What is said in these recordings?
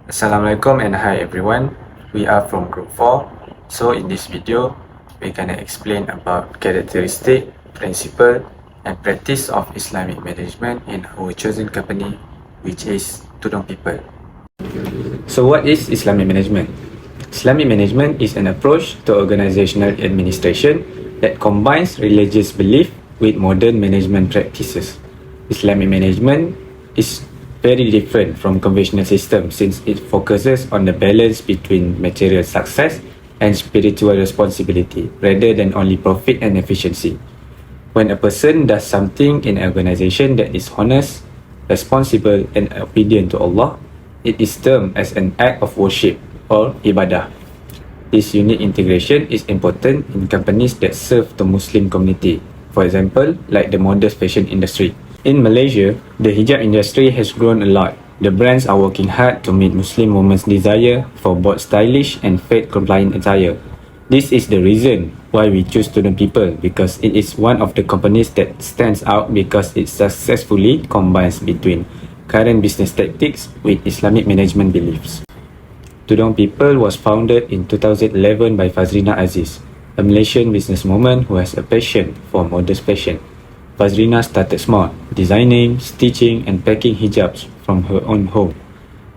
Assalamualaikum and hi everyone. We are from group 4. So in this video, we're gonna explain about characteristic, principle and practice of Islamic management in our chosen company, which is Tudung people. So what is Islamic management? Islamic management is an approach to organizational administration that combines religious belief with modern management practices. Islamic management is very different from conventional systems since it focuses on the balance between material success and spiritual responsibility rather than only profit and efficiency. When a person does something in an organization that is honest, responsible and obedient to Allah, it is termed as an act of worship or ibadah. This unique integration is important in companies that serve the Muslim community, for example, like the modest fashion industry. In Malaysia, the hijab industry has grown a lot. The brands are working hard to meet Muslim women's desire for both stylish and faith-compliant attire. This is the reason why we choose Tudung People because it is one of the companies that stands out because it successfully combines between current business tactics with Islamic management beliefs. Tudung People was founded in 2011 by Fazrina Aziz, a Malaysian businesswoman who has a passion for modest fashion. Fazrina started small, designing, stitching and packing hijabs from her own home.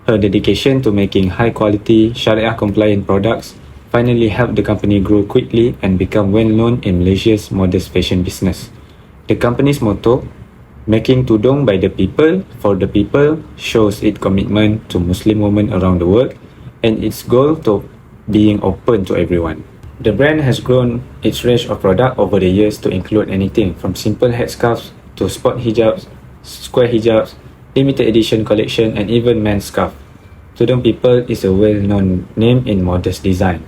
Her dedication to making high-quality, Sharia-compliant products finally helped the company grow quickly and become well-known in Malaysia's modest fashion business. The company's motto, "Making Tudung by the people, for the people," shows its commitment to Muslim women around the world and its goal to being open to everyone. The brand has grown its range of products over the years to include anything from simple headscarves to sport hijabs, square hijabs, limited edition collection and even men's scarf. Tudung People is a well-known name in modest design.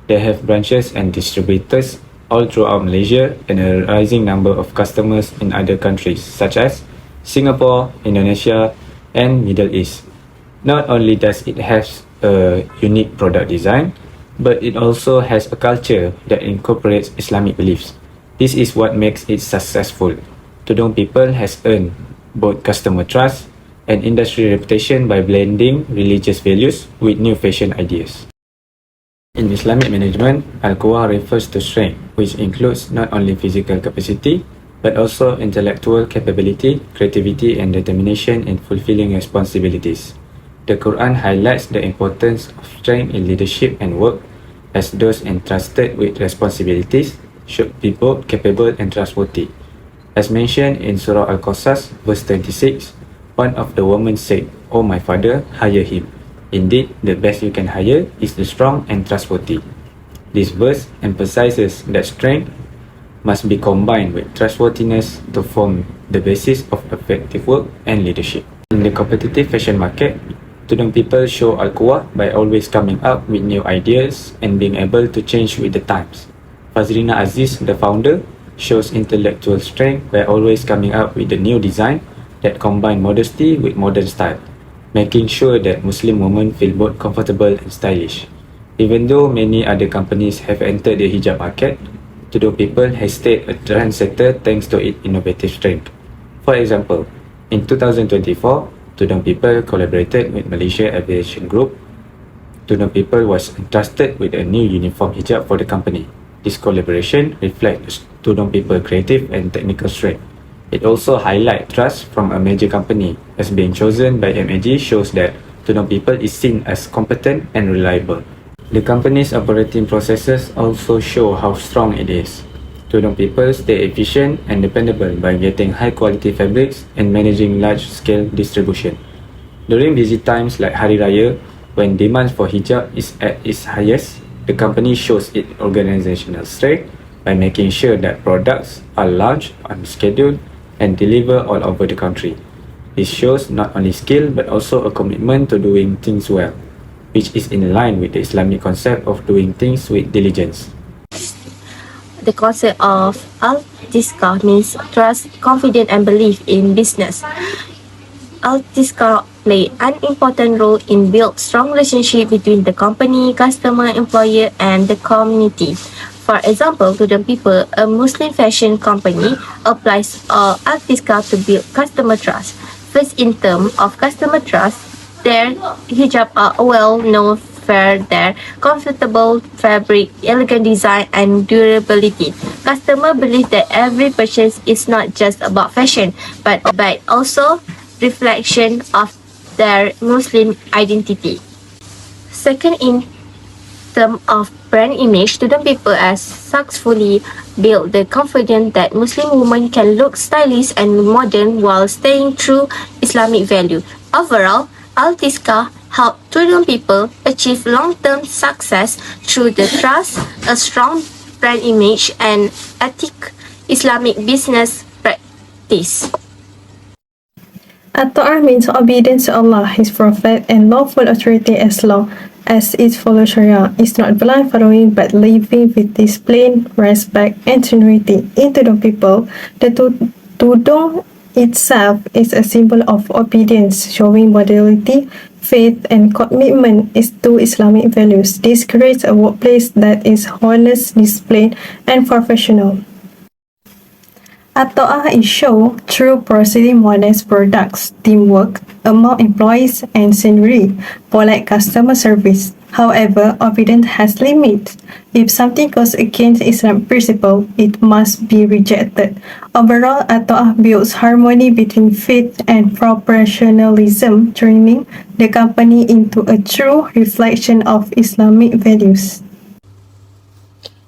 They have branches and distributors all throughout Malaysia and a rising number of customers in other countries such as Singapore, Indonesia and Middle East. Not only does it have a unique product design, but it also has a culture that incorporates Islamic beliefs. This is what makes it successful. Tudung People has earned both customer trust and industry reputation by blending religious values with new fashion ideas. In Islamic management, Al-Quwa refers to strength, which includes not only physical capacity, but also intellectual capability, creativity and determination in fulfilling responsibilities. The Quran highlights the importance of strength in leadership and work, as those entrusted with responsibilities should be both capable and trustworthy. As mentioned in Surah Al-Qasas, verse 26, one of the women said, "O my father, hire him. Indeed, the best you can hire is the strong and trustworthy." This verse emphasizes that strength must be combined with trustworthiness to form the basis of effective work and leadership. In the competitive fashion market, Tudung People show Al-Quwa by always coming up with new ideas and being able to change with the times. Fazrina Aziz, the founder, shows intellectual strength by always coming up with a new design that combine modesty with modern style, making sure that Muslim women feel both comfortable and stylish. Even though many other companies have entered the hijab market, Tudung People has stayed a trendsetter thanks to its innovative strength. For example, in 2024, Tudung People collaborated with Malaysia Aviation Group. Tudung People was entrusted with a new uniform hijab for the company. This collaboration reflects Tudung People creative and technical strength. It also highlights trust from a major company, as being chosen by MAG shows that Tudung People is seen as competent and reliable. The company's operating processes also show how strong it is. Tudung People stay efficient and dependable by getting high-quality fabrics and managing large-scale distribution. During busy times like Hari Raya, when demand for hijab is at its highest, the company shows its organizational strength by making sure that products are launched on schedule and delivered all over the country. This shows not only skill but also a commitment to doing things well, which is in line with the Islamic concept of doing things with diligence. The concept of al-tisqa means trust, confidence and belief in business. Al-tisqa play an important role in build strong relationship between the company, customer, employer and the community. For example, Tudung People, a Muslim fashion company, applies al-tisqa to build customer trust. First, in terms of customer trust, their hijab are well known for their comfortable fabric, elegant design, and durability. Customers believe that every purchase is not just about fashion, but also reflection of their Muslim identity. Second, in terms of brand image, student people has successfully built the confidence that Muslim women can look stylish and modern while staying true Islamic value. Overall, Altiska helped student people achieve long-term success through the trust, a strong brand image, and ethical Islamic business practice. At-ta'ah means obedience to Allah, His Prophet, and lawful authority as long as it follows Sharia. It's not blind following but living with discipline, respect, and sincerity into the people. The Tudung itself is a symbol of obedience, showing modernity, faith, and commitment to Islamic values. This creates a workplace that is honest, disciplined, and professional. At-ta'ah is shown through proceeding modest products, teamwork among employees, and scenery, polite customer service. However, obedience has limits. If something goes against Islamic principle, it must be rejected. Overall, at-ta'ah builds harmony between faith and professionalism, turning the company into a true reflection of Islamic values.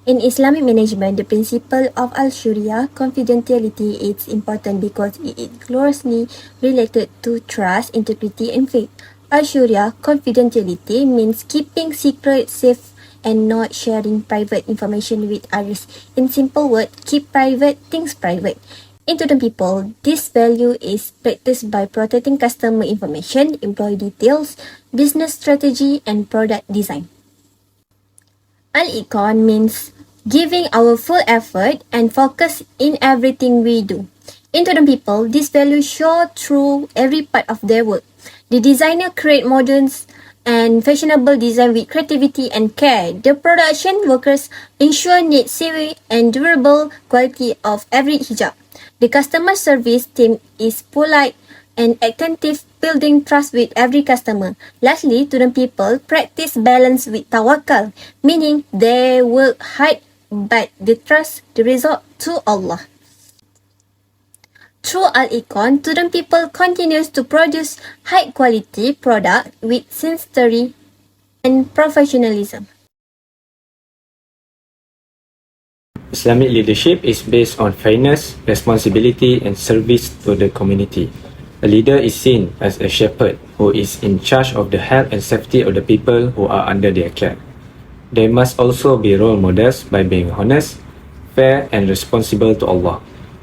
In Islamic management, the principle of al-Sharia confidentiality is important because it is closely related to trust, integrity, and faith. Al-Sharia confidentiality means keeping secrets safe and not sharing private information with others. In simple words, keep private things private. In Tudung people, this value is practiced by protecting customer information, employee details, business strategy, and product design. Al-Iqan means giving our full effort and focus in everything we do. In Tudung people, these values show through every part of their work. The designer create modern and fashionable design with creativity and care. The production workers ensure neat, safe, and durable quality of every hijab. The customer service team is polite and attentive, building trust with every customer. Lastly, Tudung people practice balance with tawakal, meaning they work hard but they trust the result to Allah. Through Al-Iqan, Tudung people continues to produce high-quality product with sincerity and professionalism. Islamic leadership is based on fairness, responsibility, and service to the community. A leader is seen as a shepherd who is in charge of the health and safety of the people who are under their care. They must also be role models by being honest, fair, and responsible to Allah.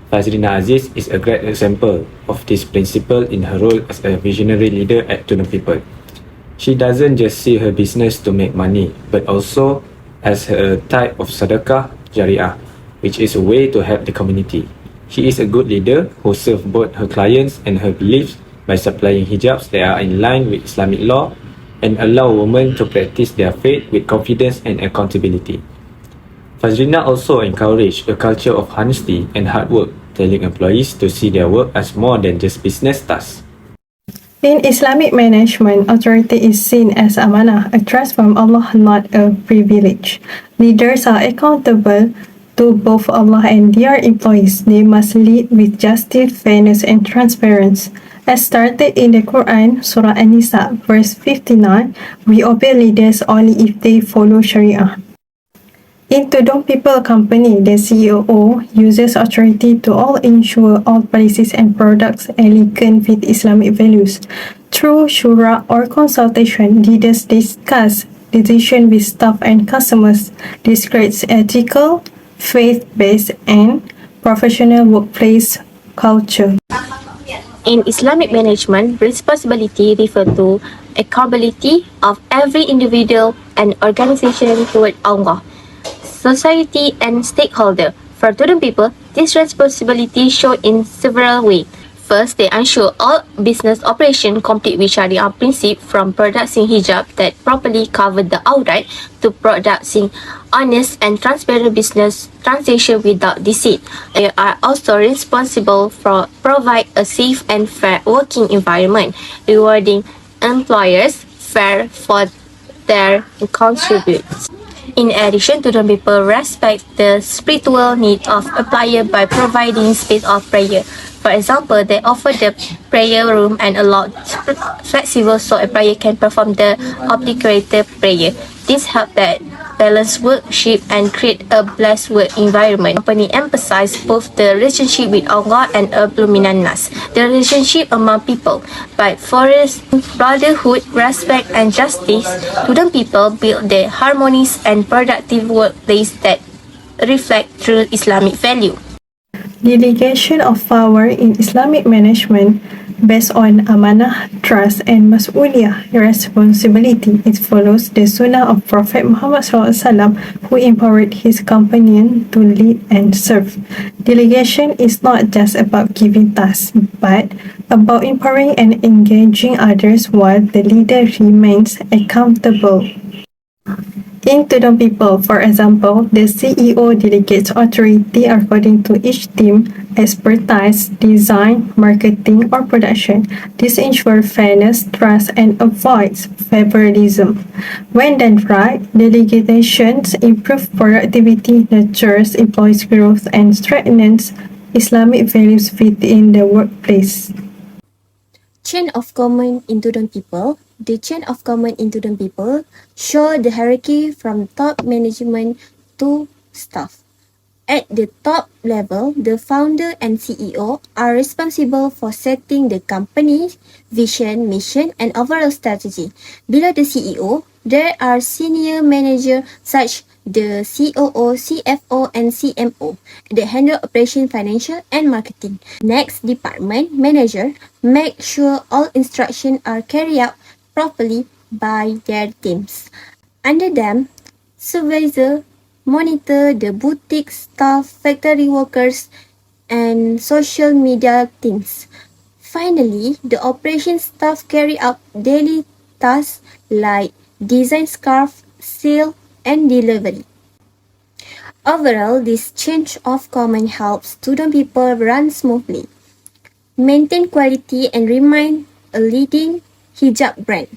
Fazrina Aziz is a great example of this principle in her role as a visionary leader at Tudung people. She doesn't just see her business to make money, but also as a type of sadaqah jariyah, which is a way to help the community. She is a good leader who serves both her clients and her beliefs by supplying hijabs that are in line with Islamic law and allow women to practice their faith with confidence and accountability. Fazrina also encouraged a culture of honesty and hard work, telling employees to see their work as more than just business tasks. In Islamic management, authority is seen as amanah, a trust from Allah, not a privilege. Leaders are accountable to both Allah and their employees. They must lead with justice, fairness, and transparency. As stated in the Quran, Surah An-Nisa, verse 59, we obey leaders only if they follow Sharia. In Tudung People Company, the CEO uses authority to all ensure all policies and products align with Islamic values. Through shura or consultation, leaders discuss decisions with staff and customers. This creates ethical, faith-based, and professional workplace culture. In Islamic management, responsibility refers to accountability of every individual and organization toward Allah, society, and stakeholder. For Tudung people, this responsibility shows in several ways. First, they ensure all business operations complete with Sharia principles, from producing hijab that properly cover the outright to producing honest and transparent business transaction without deceit. They are also responsible for provide a safe and fair working environment, rewarding employers fair for their contributes. In addition, Tudung people respect the spiritual need of employer by providing space of prayer. For example, they offer the prayer room and allow flexible so employer can perform the obligatory prayer. This helps that balance worship and create a blessed work environment. Company emphasize both the relationship with Allah and Abluminan Nas, the relationship among people. By fostering brotherhood, respect, and justice, Tudung people build the harmonious and productive workplace that reflect true Islamic value. Delegation of power in Islamic management based on amanah, trust, and mas'uliyah, responsibility. It follows the sunnah of Prophet Muhammad SAW, who empowered his companion to lead and serve. Delegation is not just about giving tasks, but about empowering and engaging others while the leader remains accountable. In Tudung people, for example, the CEO delegates authority according to each team, expertise, design, marketing, or production. This ensures fairness, trust, and avoids favoritism. When done right, delegations improve productivity, nurtures employees' growth, and strengthens Islamic values within the workplace. Chain of command in Tudung people. The chain of command in Tudung people show the hierarchy from top management to staff. At the top level, the founder and CEO are responsible for setting the company's vision, mission, and overall strategy. Below the CEO, there are senior managers such the COO, CFO, and CMO that handle operation, financial, and marketing. Next, department manager make sure all instructions are carried out properly by their teams. Under them, supervisor monitor the boutique staff, factory workers, and social media teams. Finally, the operations staff carry out daily tasks like design scarf, sale, and delivery. Overall, this change of command helps student people run smoothly, maintain quality, and remain a leading hijab brand.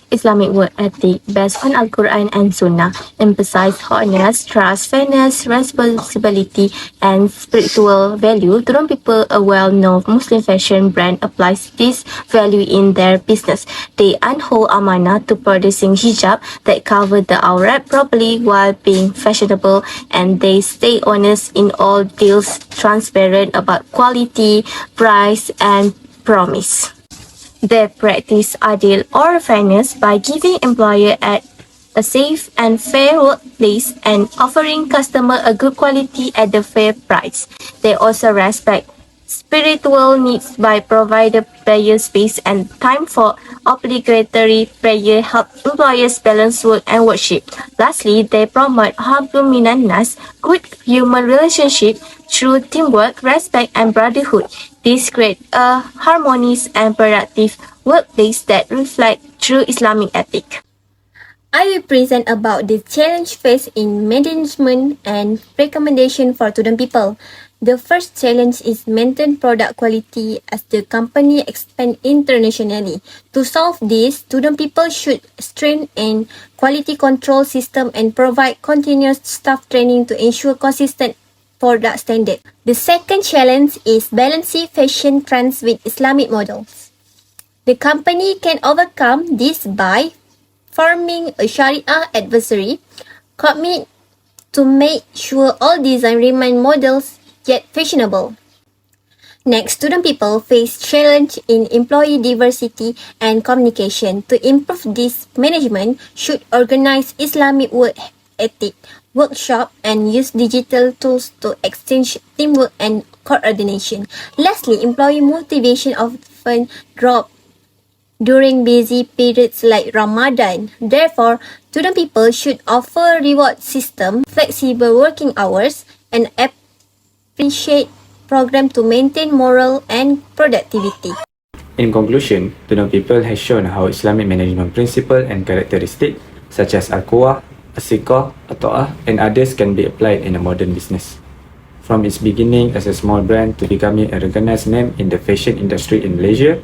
Islamic work ethic based on Al-Quran and Sunnah emphasize honest, trust, fairness, responsibility, and spiritual value. Tudung people, a well-known Muslim fashion brand, applies this value in their business. They uphold amanah to producing hijab that cover the aurat properly while being fashionable, and they stay honest in all deals, transparent about quality, price, and promise. They practice adil or fairness by giving employer a safe and fair workplace and offering customer a good quality at the fair price. They also respect spiritual needs by providing prayer space and time for obligatory prayer, help employers balance work and worship. Lastly, they promote hablum minan nas, good human relationship through teamwork, respect, and brotherhood. This creates a harmonious and productive workplace that reflects true Islamic ethic. I will present about the challenge faced in management and recommendation for student people. The first challenge is maintain product quality as the company expand internationally. To solve this, student people should strengthen quality control system and provide continuous staff training to ensure consistent product standard. The second challenge is balancing fashion trends with Islamic models. The company can overcome this by forming a Sharia advisory, commit to make sure all design remain models yet fashionable. Next, student people face challenge in employee diversity and communication. To improve this, management should organize Islamic work ethic workshop and use digital tools to exchange teamwork and coordination. Lastly, employee motivation often drop during busy periods like Ramadan. Therefore, student people should offer reward system, flexible working hours, and appreciate program to maintain morale and productivity. In conclusion, Tudung people has shown how Islamic management principle and characteristics such as al-quwah, as-siqah, at-ta'ah, and others can be applied in a modern business. From its beginning as a small brand to becoming a recognized name in the fashion industry in Malaysia,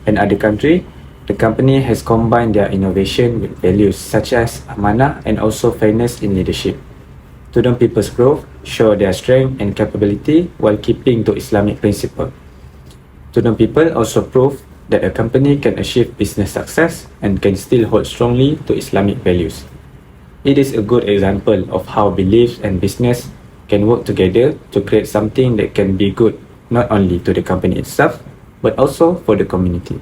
In other countries, the company has combined their innovation with values such as amanah and also fairness in leadership. Tudung people's growth show their strength and capability while keeping to Islamic principle. Tudung people also prove that a company can achieve business success and can still hold strongly to Islamic values. It is a good example of how beliefs and business can work together to create something that can be good not only to the company itself but also for the community.